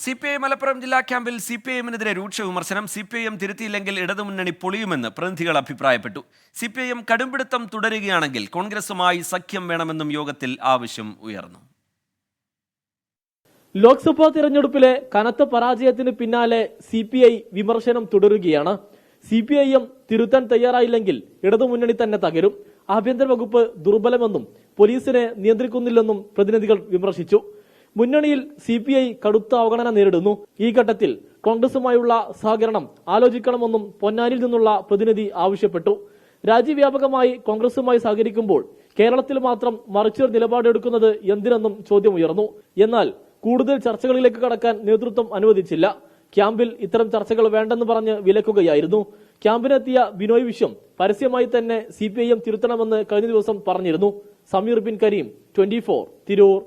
CPI Malappuram ജില്ലാ ക്യാമ്പിൽ CPIഎമ്മിനെതിരെ രൂക്ഷ വിമർശനം. CPIഎം തിരുത്തിയില്ലെങ്കിൽ ഇടതുമുന്നണി പൊളിയുമെന്ന് പ്രതിനിധികൾ അഭിപ്രായപ്പെട്ടു. CPIഎം കടുംപിടുത്തം തുടരുകയാണെങ്കിൽ കോൺഗ്രസുമായി സഖ്യം വേണമെന്നും യോഗത്തിൽ ആവശ്യം ഉയർന്നു. ലോക്സഭാ തിരഞ്ഞെടുപ്പിലെ കനത്ത പരാജയത്തിന് പിന്നാലെ CPI വിമർശനം തുടരുകയാണ്. CPIഎം തിരുത്താൻ തയ്യാറായില്ലെങ്കിൽ ഇടതുമുന്നണി തന്നെ തകരും. ആഭ്യന്തര വകുപ്പ് ദുർബലമെന്നും പോലീസിനെ നിയന്ത്രിക്കുന്നില്ലെന്നും പ്രതിനിധികൾ വിമർശിച്ചു. മുന്നണിയിൽ CPI കടുത്ത അവഗണന നേരിടുന്നു. ഈ ഘട്ടത്തിൽ കോൺഗ്രസുമായുള്ള സഹകരണം ആലോചിക്കണമെന്നും പൊന്നാനിയിൽ നിന്നുള്ള പ്രതിനിധി ആവശ്യപ്പെട്ടു. രാജ്യവ്യാപകമായി കോൺഗ്രസുമായി സഹകരിക്കുമ്പോൾ കേരളത്തിൽ മാത്രം മറിച്ചൊരു നിലപാടെടുക്കുന്നത് എന്തിനെന്നും ചോദ്യമുയർന്നു. എന്നാൽ കൂടുതൽ ചർച്ചകളിലേക്ക് കടക്കാൻ നേതൃത്വം അനുവദിച്ചില്ല. ക്യാമ്പിൽ ഇത്തരം ചർച്ചകൾ വേണ്ടെന്ന് പറഞ്ഞ് വിലക്കുകയായിരുന്നു. ക്യാമ്പിനെത്തിയ ബിനോയ് വിശ്വം പരസ്യമായി തന്നെ CPIഎം തിരുത്തണമെന്ന് കഴിഞ്ഞ ദിവസം പറഞ്ഞിരുന്നു. സമീർ ബിൻ കരീം, 24, തിരൂർ.